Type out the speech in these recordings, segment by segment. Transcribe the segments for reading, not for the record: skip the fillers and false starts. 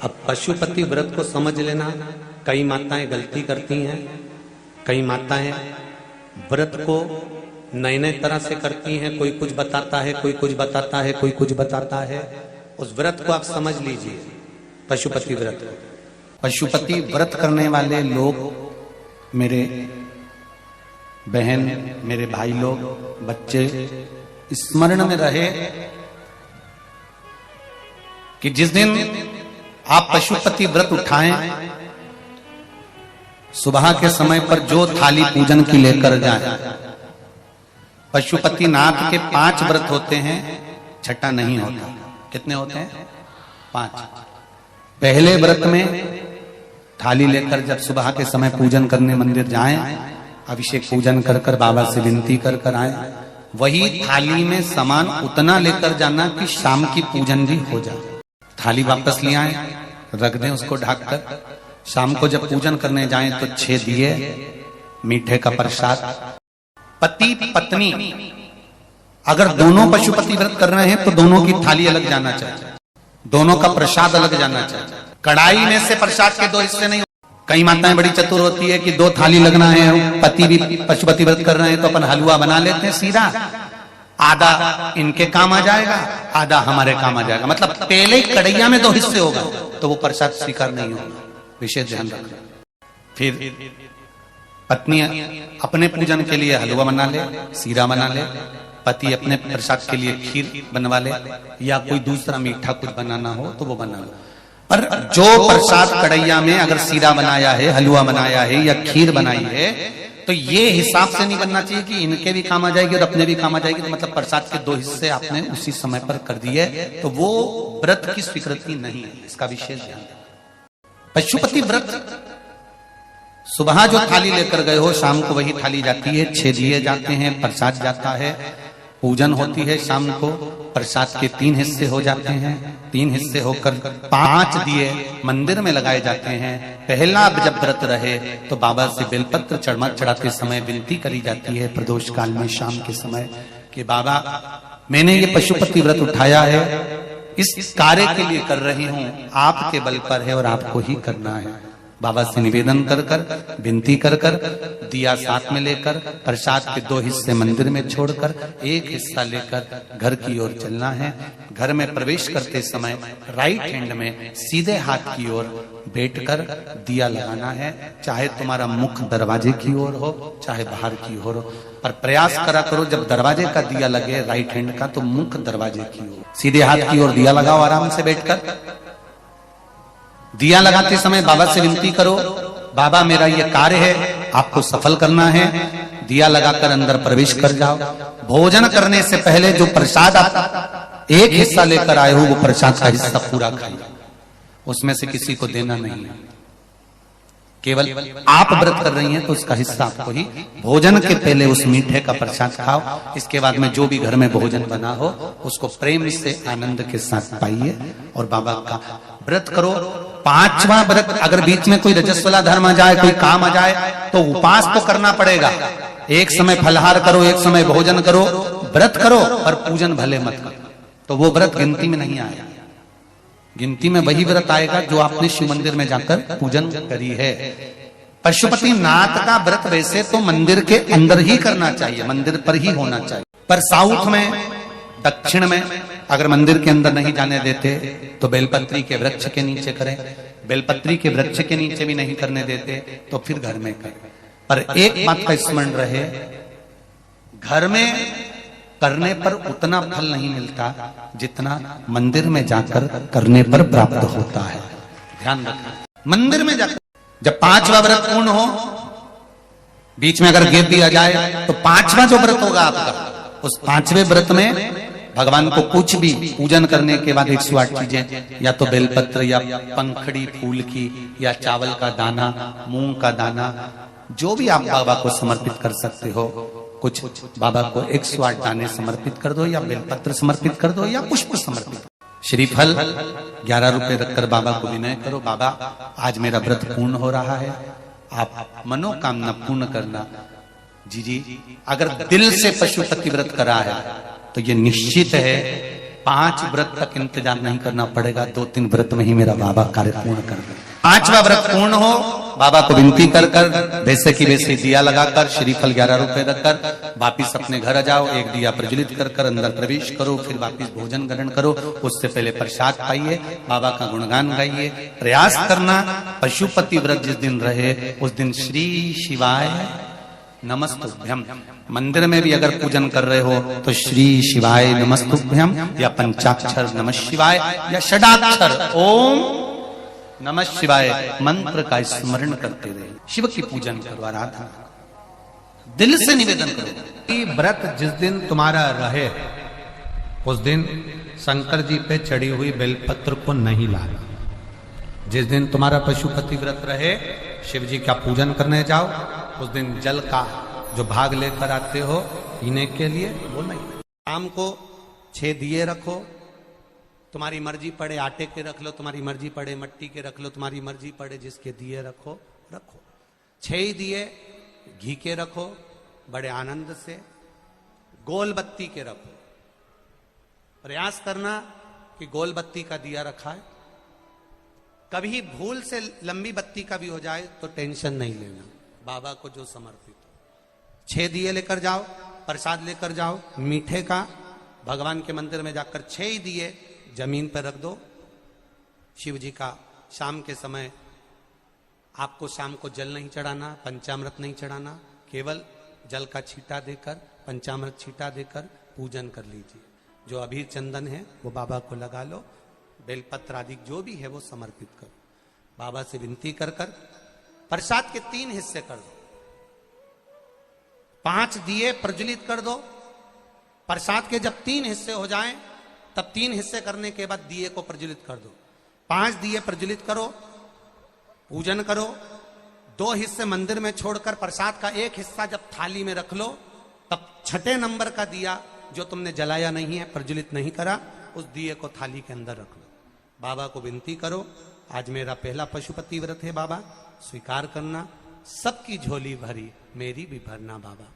अब पशुपति व्रत को समझ लेना। कई माताएं गलती करती हैं, कई माताएं व्रत को नए नए तरह से करती हैं। कोई कुछ बताता है, कोई कुछ बताता है, कोई कुछ बताता है। उस व्रत को आप समझ लीजिए, पशुपति व्रत। पशुपति व्रत करने वाले लोग, मेरे बहन, मेरे भाई लोग, बच्चे, स्मरण में रहे कि जिस दिन आप पशुपति व्रत उठाएं, सुबह के समय पर जो थाली पूजन की लेकर जाए। पशुपति नाथ के 5 व्रत होते हैं, छठा नहीं होता। कितने होते हैं? 5। पहले व्रत में थाली लेकर जब सुबह के समय पूजन करने मंदिर जाएं, अभिषेक पूजन कर कर बाबा से विनती कर कर आए। वही थाली में सामान उतना लेकर जाना कि शाम की पूजन भी हो जाए। थाली वापस ले आए, रख दें उसको ढककर। शाम को जब पूजन करने जाएं तो 6 दिए, मीठे का प्रसाद। पति पत्नी अगर दोनों पशुपति व्रत कर रहे हैं तो दोनों की थाली अलग जाना चाहिए, दोनों का प्रसाद अलग जाना चाहिए। कढ़ाई में से प्रसाद के 2 हिस्से नहीं। कई माताएं बड़ी चतुर होती है कि 2 थाली लगना है, पति भी पशुपति व्रत कर रहे हैं तो अपन हलवा बना लेते हैं सीधा। आधा इनके काम आ जाएगा, आधा हमारे काम आ जाएगा। मतलब पहले कढ़ैया में 2 हिस्से होगा तो वो प्रसाद स्वीकार नहीं होगा। विशेष ध्यान रखना। फिर पत्नी अपने पूजन के लिए हलवा बना ले, सीरा बना ले। पति अपने प्रसाद के लिए खीर बनवा ले, या कोई दूसरा मीठा कुछ बनाना हो तो वो बना ले। पर जो प्रसाद कढ़ैया में अगर सीरा बनाया है, हलवा बनाया है या खीर बनाई है, तो ये हिसाब से नहीं बनना चाहिए कि इनके भी काम आ जाएगी और अपने भी काम आ जाएगी। तो मतलब प्रसाद के 2 हिस्से आपने उसी समय पर कर दिए तो वो व्रत की स्वीकृति नहीं है। इसका विशेष ध्यान। पशुपति व्रत सुबह जो थाली लेकर गए हो, शाम को वही थाली जाती है। 6 दिए जाते हैं, प्रसाद जाता है, पूजन होती है। शाम को प्रसाद के 3 हिस्से हो जाते हैं। 3 हिस्से होकर 5 दिए मंदिर में लगाए जाते हैं। पहला जब व्रत रहे तो बाबा से बेलपत्र चढ़ाते समय विनती करी जाती है प्रदोष काल में शाम के समय कि बाबा मैंने ये पशुपति व्रत उठाया है, इस कार्य के लिए कर रही हूं, आपके बल पर है और आपको ही करना है। बाबा से निवेदन कर कर, विनती कर कर, दिया साथ में लेकर, प्रसाद के 2 हिस्से मंदिर में छोड़कर 1 हिस्सा लेकर घर की ओर चलना है। घर में प्रवेश करते समय राइट हैंड में सीधे हाथ की ओर बैठकर दिया लगाना है। चाहे तुम्हारा मुख दरवाजे की ओर हो, चाहे बाहर की ओर हो, पर प्रयास करा करो जब दरवाजे का दिया लगे राइट हैंड का तो मुख दरवाजे की ओर, सीधे हाथ की ओर दिया लगाओ आराम से बैठकर। दिया लगाते समय बाबा से विनती करो, बाबा मेरा ये कार्य है, आपको सफल करना है। दिया लगाकर अंदर प्रवेश कर जाओ। भोजन करने से पहले जो प्रसाद आप 1 हिस्सा लेकर आए हो वो प्रसाद का हिस्सा पूरा खाइए, उसमें से किसी को देना नहीं है। केवल आप व्रत कर रही हैं तो उसका हिस्सा आपको ही। भोजन के पहले उस मीठे का प्रसाद खाओ। इसके बाद में जो भी घर में भोजन बना हो उसको प्रेम से आनंद के साथ पाइए और बाबा का व्रत करो। 5वां व्रत अगर बीच में कोई रजस्वला धर्म आ जाए, कोई काम आ जाए तो उपास तो करना पड़ेगा। एक समय फलहार करो, एक समय भोजन करो, व्रत करो, पर पूजन भले मत करो। तो वो व्रत गिनती में नहीं आएगा। गिनती में वही व्रत आएगा जो आपने शिव मंदिर में जाकर पूजन करी है। पशुपति नाथ का व्रत वैसे तो मंदिर के अंदर ही करना चाहिए, मंदिर पर ही होना चाहिए। पर साउथ में, दक्षिण में अगर मंदिर के अंदर नहीं जाने देते तो बेलपत्री के वृक्ष के नीचे करें। बेलपत्री के वृक्ष के नीचे भी नहीं करने देते तो फिर घर में करें। पर एक बात का स्मरण रहे, घर में करने पर उतना फल नहीं मिलता जितना मंदिर में जाकर करने पर प्राप्त होता है। ध्यान रखना। मंदिर में जाकर जब 5वां व्रत पूर्ण हो, बीच में अगर गैप दिया जाए तो 5वां जो व्रत होगा आपका, उस 5वें व्रत में भगवान को कुछ भी पूजन करने के बाद 108 चीजें, या तो बेलपत्र या पंखड़ी फूल की या चावल का दाना, मूंग का दाना, जो भी आप बाबा को समर्पित कर सकते हो। कुछ बाबा को 108 दाने समर्पित कर दो, या बेलपत्र समर्पित कर दो, या पुष्प समर्पित। श्रीफल 11 रुपए रखकर बाबा को विनय करो, बाबा आज मेरा व्रत पूर्ण हो रहा है, आप मनोकामना पूर्ण करना। जी, अगर दिल से पशुपति व्रत करा है तो ये निश्चित है 5 व्रत तक इंतजार नहीं करना पड़ेगा, 2-3 व्रत में ही मेरा बाबा कार्य पूर्ण कर दे। 5वां व्रत पूर्ण हो, बाबा को विनती कर कर वैसे की वैसे दिया लगाकर श्रीफल 11 रुपए रखकर वापिस अपने घर आ जाओ। एक दिया प्रज्वलित कर कर अंदर प्रवेश करो, फिर वापिस भोजन ग्रहण करो। उससे पहले प्रसाद पाइए, बाबा का गुणगान गाइए। प्रयास करना पशुपति व्रत जिस दिन रहे उस दिन श्री शिवाय नमस्तुभ्यम। मंदिर में भी अगर पूजन कर रहे हो तो श्री शिवाय नमस्तुभ्यम या पंचाक्षर नमः शिवाय या षडाक्षर ओम नमः शिवाय मंत्र का स्मरण करते रहे। शिव की पूजन करो, आराधना दिल से निवेदन करो। व्रत जिस दिन तुम्हारा रहे उस दिन शंकर जी पे चढ़ी हुई बेलपत्र को नहीं लाना। जिस दिन तुम्हारा पशुपति व्रत रहे, शिव जी का पूजन करने जाओ, उस दिन जल का जो भाग लेकर आते हो पीने के लिए वो नहीं। शाम को 6 दिए रखो, तुम्हारी मर्जी पड़े आटे के रख लो, तुम्हारी मर्जी पड़े मट्टी के रख लो, तुम्हारी मर्जी पड़े जिसके दिए रखो। 6 दिए घी के रखो, बड़े आनंद से। गोल बत्ती के रखो, प्रयास करना कि गोल बत्ती का दिया रखा है। कभी भूल से लंबी बत्ती का भी हो जाए तो टेंशन नहीं लेना, बाबा को जो समर्पित हो। 6 दिए लेकर जाओ, प्रसाद लेकर जाओ मीठे का। भगवान के मंदिर में जाकर 6 दिए जमीन पर रख दो। शिव जी का शाम के समय आपको शाम को जल नहीं चढ़ाना, पंचामृत नहीं चढ़ाना, केवल जल का छींटा देकर, पंचामृत छींटा देकर पूजन कर लीजिए। जो अबीर चंदन है वो बाबा को लगा लो, बेलपत्र आदि जो भी है वो समर्पित करो। बाबा से विनती कर कर प्रसाद के 3 हिस्से कर दो। 5 दिए प्रज्वलित कर दो। प्रसाद के जब 3 हिस्से हो जाएं तब 3 हिस्से करने के बाद दिए को प्रज्वलित कर दो। 5 दिए प्रज्वलित करो, पूजन करो। 2 हिस्से मंदिर में छोड़कर प्रसाद का 1 हिस्सा जब थाली में रख लो, तब 6ठे नंबर का दिया जो तुमने जलाया नहीं है, प्रज्वलित नहीं करा, उस दिए को थाली के अंदर रख लो। बाबा को विनती करो, आज मेरा पहला पशुपति व्रत है बाबा, स्वीकार करना। सबकी झोली भरी, मेरी भी भरना बाबा।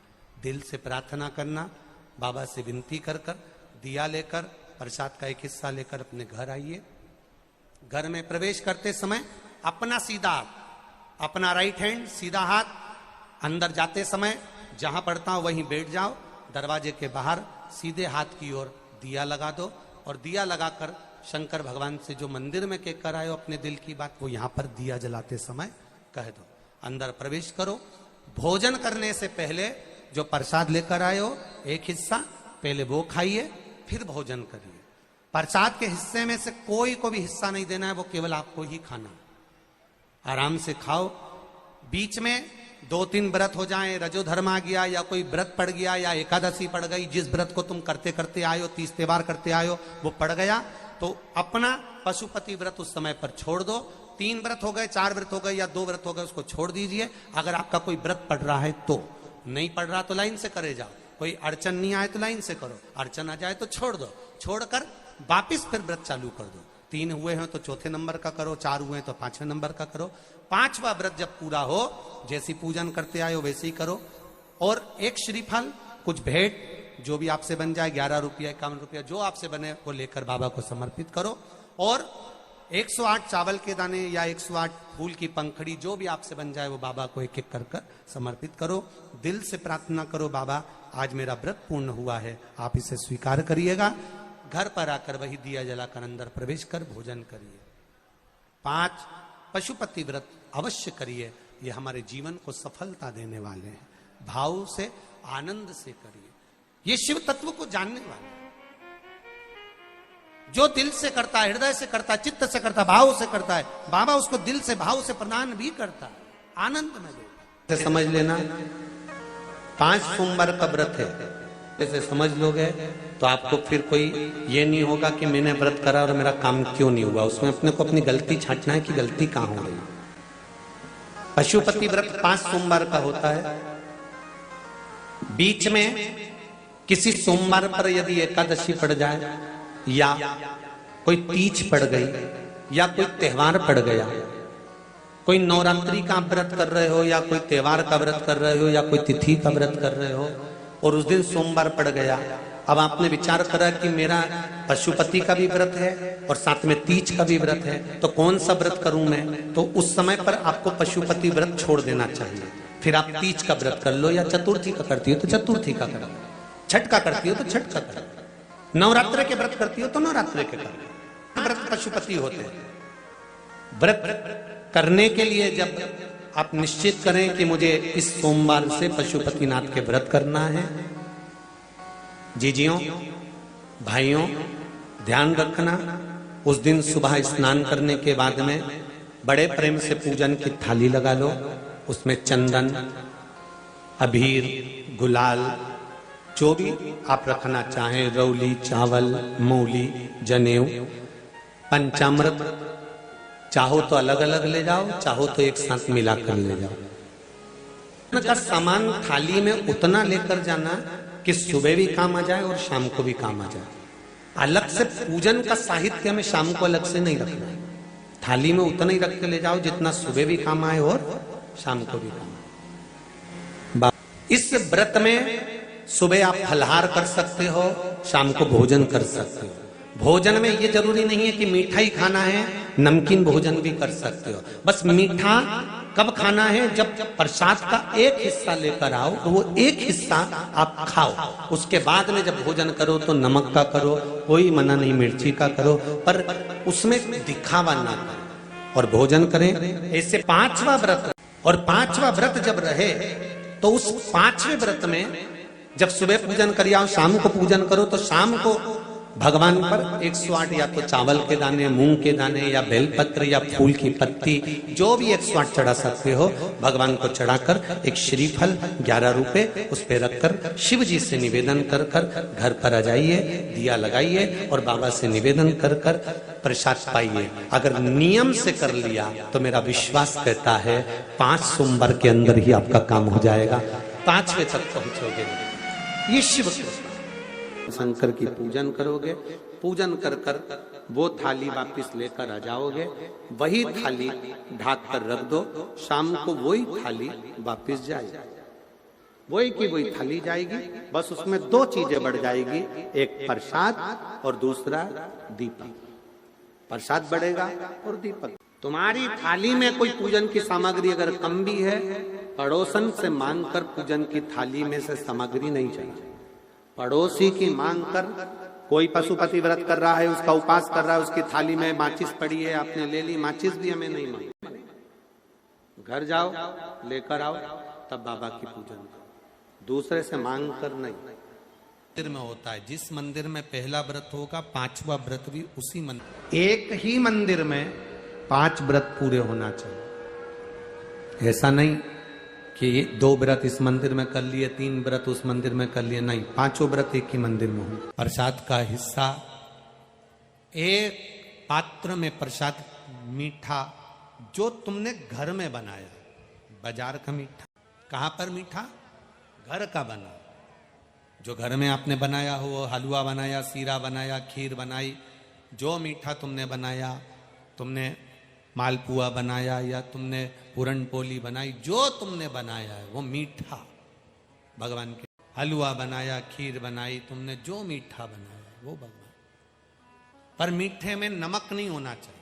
दिल से प्रार्थना करना, बाबा से विनती कर कर दिया लेकर प्रसाद का 1 हिस्सा लेकर अपने घर आइए। घर में प्रवेश करते समय अपना सीधा, अपना राइट हैंड सीधा हाथ, अंदर जाते समय जहां पड़ता हो वहीं बैठ जाओ। दरवाजे के बाहर सीधे हाथ की ओर दिया लगा दो और दिया लगाकर शंकर भगवान से जो मंदिर में कहकर आए हो अपने दिल की बात, वो यहां पर दिया जलाते समय कह दो। अंदर प्रवेश करो। भोजन करने से पहले जो प्रसाद लेकर आए हो 1 हिस्सा पहले वो खाइए, फिर भोजन करिए। प्रसाद के हिस्से में से कोई को भी हिस्सा नहीं देना है, वो केवल आपको ही खाना। आराम से खाओ। बीच में 2-3 व्रत हो जाएं, रजोधर्म आ गया या कोई व्रत पड़ गया या एकादशी पड़ गई, जिस व्रत को तुम करते करते आए हो, 30 त्योहार करते आए हो, वो पड़ गया तो अपना पशुपति व्रत उस समय पर छोड़ दो। 3 व्रत हो गए, 4 व्रत हो गए या 2 व्रत हो गए, उसको छोड़ दीजिए। अगर आपका कोई व्रत पड़ रहा है तो, नहीं पड़ रहा तो लाइन से करे जाओ। कोई अड़चन नहीं आए तो लाइन से करो, अड़चन आ जाए तो छोड़ दो। छोड़कर वापिस फिर व्रत चालू कर दो। 3 हुए हैं तो 4थे नंबर का करो, 4 हुए हैं तो 5वें नंबर का करो। 5वां व्रत जब पूरा हो, जैसी पूजन करते आए हो वैसे ही करो। और 1 श्रीफल, कुछ भेंट जो भी आपसे बन जाए, 11 रुपया 51 रुपया जो आपसे बने वो लेकर बाबा को समर्पित करो। और 108 चावल के दाने या 108 फूल की पंखड़ी जो भी आपसे बन जाए वो बाबा को 1-1 कर समर्पित करो। दिल से प्रार्थना करो, बाबा आज मेरा व्रत पूर्ण हुआ है, आप इसे स्वीकार करिएगा। घर पर आकर वही दिया जलाकर अंदर प्रवेश कर भोजन करिए। 5 पशुपति व्रत अवश्य करिए, ये हमारे जीवन को सफलता देने वाले हैं। भाव से, आनंद से करिए, ये शिव तत्व को जानने वाले। जो दिल से करता है, हृदय से करता है, चित्त से करता है, भाव से करता है, बाबा उसको दिल से भाव से प्रदान भी करता है, आनंद में देता है। समझ लेना 5 सोमवार का व्रत है, जैसे समझ लोगे तो आपको फिर कोई ये नहीं होगा कि मैंने व्रत करा और मेरा काम क्यों नहीं हुआ। उसमें अपने को अपनी गलती छांटना है कि गलती कहां हो गई। पशुपति व्रत 5 सोमवार का होता है। बीच में किसी सोमवार पर यदि एकादशी पड़ जाए या कोई तीज पड़ गई या कोई त्योहार पड़ गया, कोई नवरात्रि का व्रत कर रहे हो या कोई त्योहार का व्रत कर रहे हो या कोई तिथि का व्रत कर रहे हो और उस दिन सोमवार पड़ गया, अब आपने विचार करा कि मेरा पशुपति का भी व्रत है और साथ में तीज का भी व्रत है, तो कौन सा व्रत करूं मैं? तो उस समय पर आपको पशुपति व्रत छोड़ देना चाहिए। फिर आप तीज का व्रत कर लो, या चतुर्थी का करती हो तो चतुर्थी का करो, छठ का करती हो तो छठ का करो, नवरात्र के व्रत करती हो तो नवरात्र के करो। व्रत पशुपति होते हैं। व्रत करने के लिए जब आप निश्चित करें कि मुझे इस सोमवार से पशुपतिनाथ के व्रत करना है, जीजियों भाइयों ध्यान रखना, उस दिन सुबह स्नान करने के बाद में बड़े प्रेम से पूजन की थाली लगा लो, उसमें चंदन, अबीर, गुलाल, जो भी आप रखना चाहें, रौली, चावल, मूली, जनेऊ, पंचामृत, चाहो तो अलग अलग ले जाओ, चाहो तो एक साथ मिलाकर ले जाओ। का सामान थाली में उतना लेकर जाना कि सुबह भी काम आ जाए और शाम को भी काम आ जाए। अलग से पूजन का साहित्य में शाम को अलग से नहीं रखना है, थाली में उतना ही रख के ले जाओ जितना सुबह भी काम आए और शाम को भी काम आए। इस व्रत में सुबह आप फलहार कर सकते हो, शाम को भोजन कर सकते हो। भोजन में ये जरूरी नहीं है कि मीठा ही खाना है, नमकीन भोजन भी कर सकते हो। बस मीठा कब खाना है? जब प्रसाद का एक हिस्सा लेकर आओ तो वो एक हिस्सा आप खाओ, उसके बाद में जब भोजन करो तो नमक का करो, कोई मना नहीं, मिर्ची का करो, पर उसमें दिखावा ना करो और भोजन करें। ऐसे पांचवा व्रत, और पांचवा व्रत जब रहे तो उस पांचवें व्रत में जब सुबह पूजन कर आओ, शाम को पूजन करो, तो शाम को भगवान पर 108 या तो चावल के दाने, मूंग के दाने, या बेलपत्र, या फूल की पत्ती, जो भी 108 चढ़ा सकते हो भगवान को चढ़ाकर एक श्रीफल 11 रुपए उस पे रखकर शिव जी से निवेदन कर कर घर पर आ जाइए, दिया लगाइए और बाबा से निवेदन कर कर प्रसाद पाइए। अगर नियम से कर लिया तो मेरा विश्वास कहता है 5 सोमवार के अंदर ही आपका काम हो जाएगा, 5वें तक पहुंचोगे। ये शिव शंकर की पूजन करोगे, पूजन कर कर वो थाली वापस लेकर आ जाओगे, वही थाली ढाक कर रख दो, शाम को वही थाली वापस जाएगी, वही की वही थाली जाएगी। बस उसमें 2 चीजें बढ़ जाएगी, एक प्रसाद और दूसरा दीपक। प्रसाद बढ़ेगा और दीपक। तुम्हारी थाली में कोई पूजन की सामग्री अगर कम भी है, पड़ोसन से मांगकर पूजन की थाली में से सामग्री नहीं चाहिए। पड़ोसी की मांग कर, कोई पशुपति व्रत कर रहा है, उसका उपास कर रहा है, उसकी थाली में माचिस पड़ी है, आपने ले ली, माचिस भी हमें नहीं मांगी। घर जाओ लेकर आओ, तब बाबा की पूजन करो, दूसरे से मांग कर नहीं। मंदिर में होता है, जिस मंदिर में पहला व्रत होगा 5वां व्रत भी उसी मंदिर, एक ही मंदिर में 5 व्रत पूरे होना चाहिए। ऐसा नहीं कि 2 व्रत इस मंदिर में कर लिए, 3 व्रत उस मंदिर में कर लिए, नहीं, 5 व्रत एक ही मंदिर में हो। प्रसाद का हिस्सा, एक पात्र में प्रसाद मीठा जो तुमने घर में बनाया, बाजार का मीठा, कहां पर मीठा? घर का बना, जो घर में आपने बनाया हो, हलवा बनाया, सीरा बनाया, खीर बनाई, जो मीठा तुमने बनाया, तुमने मालपुआ बनाया या तुमने पूरन पोली बनाई, जो तुमने बनाया है वो मीठा भगवान के। हलवा बनाया, खीर बनाई, तुमने जो मीठा बनाया वो भगवान। पर मीठे में नमक नहीं होना चाहिए।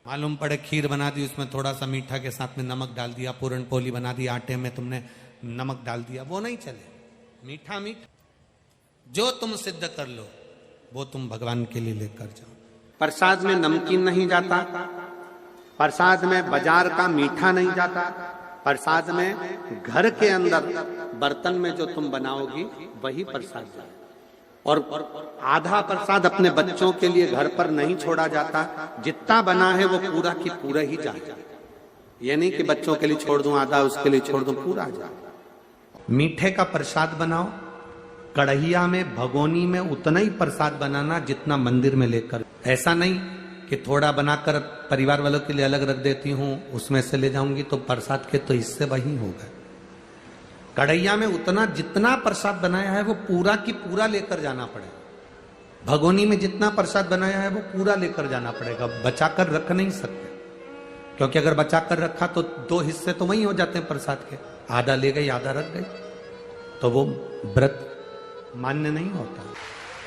मालूम पड़े खीर बना दी, उसमें थोड़ा सा मीठा के साथ में नमक डाल दिया, पूरन पोली बना दी, आटे में तुमने नमक डाल दिया, वो नहीं चले। मीठा मीठा जो तुम सिद्ध कर लो वो तुम भगवान के लिए लेकर जाओ। प्रसाद में नमकीन नहीं जाता, प्रसाद में बाजार का मीठा नहीं जाता, प्रसाद में घर के अंदर बर्तन में जो तुम बनाओगी वही प्रसाद जाए। और आधा प्रसाद अपने बच्चों के लिए घर पर नहीं छोड़ा जाता, जितना बना है वो पूरा की पूरा ही जाए। ये नहीं कि बच्चों के लिए छोड़ दूं आधा, उसके लिए छोड़ दूं, पूरा जाए। मीठे का प्रसाद बनाओ, कढ़ैया में, भगोनी में उतना ही प्रसाद बनाना जितना मंदिर में लेकर। ऐसा नहीं कि थोड़ा बनाकर परिवार वालों के लिए अलग रख देती हूँ, उसमें से ले जाऊंगी तो प्रसाद के तो हिस्से वही होगा। कढ़ैया में उतना जितना प्रसाद बनाया है वो पूरा की पूरा लेकर जाना पड़ेगा। भगोनी में जितना प्रसाद बनाया है वो पूरा लेकर जाना पड़ेगा, बचाकर रख नहीं सकते, क्योंकि अगर बचाकर रखा तो 2 हिस्से तो वही हो जाते हैं प्रसाद के, आधा ले गई आधा रख गई, तो वो व्रत मान्य नहीं होता।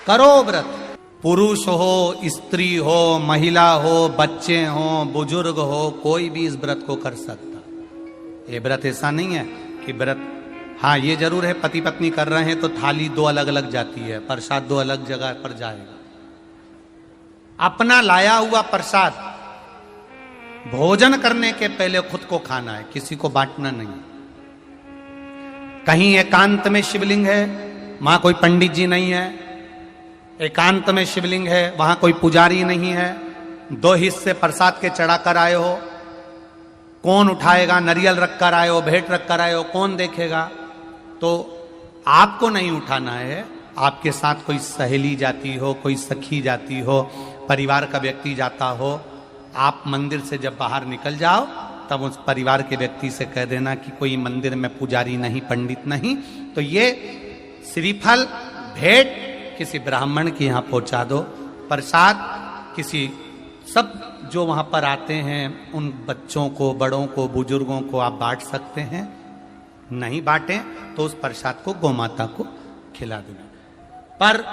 करो व्रत, पुरुष हो, स्त्री हो, महिला हो, बच्चे हो, बुजुर्ग हो, कोई भी इस व्रत को कर सकता। ये व्रत ऐसा नहीं है कि व्रत, हाँ ये जरूर है पति पत्नी कर रहे हैं तो थाली दो अलग अलग जाती है, प्रसाद दो अलग जगह पर जाएगा। अपना लाया हुआ प्रसाद भोजन करने के पहले खुद को खाना है, किसी को बांटना नहीं। कहीं एकांत में शिवलिंग है, वहां कोई पंडित जी नहीं है, एकांत में शिवलिंग है, वहां कोई पुजारी नहीं है, दो हिस्से प्रसाद के चढ़ा कर आए हो, कौन उठाएगा? नरियल रख कर आए हो, भेंट रख कर आए हो, कौन देखेगा? तो आपको नहीं उठाना है, आपके साथ कोई सहेली जाती हो, कोई सखी जाती हो, परिवार का व्यक्ति जाता हो, आप मंदिर से जब बाहर निकल जाओ तब उस परिवार के व्यक्ति से कह देना कि कोई मंदिर में पुजारी नहीं, पंडित नहीं, तो ये श्रीफल भेंट किसी ब्राह्मण के यहाँ पहुंचा दो, प्रसाद किसी सब जो वहां पर आते हैं उन बच्चों को, बड़ों को, बुजुर्गों को आप बांट सकते हैं। नहीं बांटे तो उस प्रसाद को गौमाता को खिला देना। पर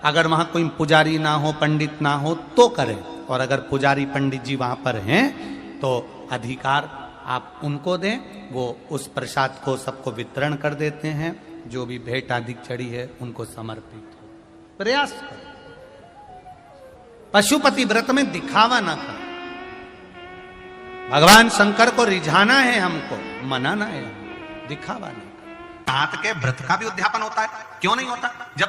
अगर वहां कोई पुजारी ना हो, पंडित ना हो तो करें, और अगर पुजारी पंडित जी वहां पर हैं तो अधिकार आप उनको दें, वो उस प्रसाद को सबको वितरण कर देते हैं, जो भी भेंट आदि चढ़ी है उनको समर्पित हो। प्रयास करें, पशुपति व्रत में दिखावा ना करें। भगवान शंकर को रिझाना है हमको, मनाना है, दिखावा नहीं। सात के व्रत का भी उद्यापन होता है, क्यों नहीं होता? जब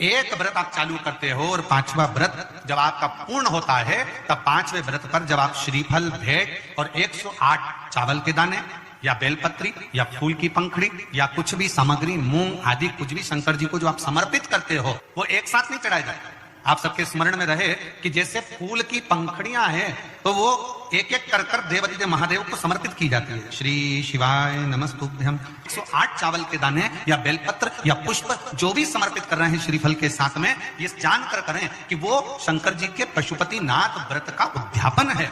एक व्रत आप चालू करते हो और पांचवा व्रत जब आपका पूर्ण होता है, तब पांचवें व्रत पर जब आप श्रीफल, भेंट और 108 चावल के दाने या बेलपत्री या फूल की पंखड़ी या कुछ भी सामग्री, मूंग आदि कुछ भी शंकर जी को जो आप समर्पित करते हो, वो एक साथ नहीं चढ़ाया जाता। आप सबके स्मरण में रहे कि जैसे फूल की पंखड़ियां हैं तो वो एक एक कर कर देवादिदेव महादेव को समर्पित की जाती है। श्री शिवाय नमस्तुभ्यम। 108 चावल के दाने या बेलपत्र या पुष्प जो भी समर्पित कर रहे हैं श्रीफल के साथ में, ये जानकर करें कि वो शंकर जी के पशुपति नाथ व्रत का उद्यापन है।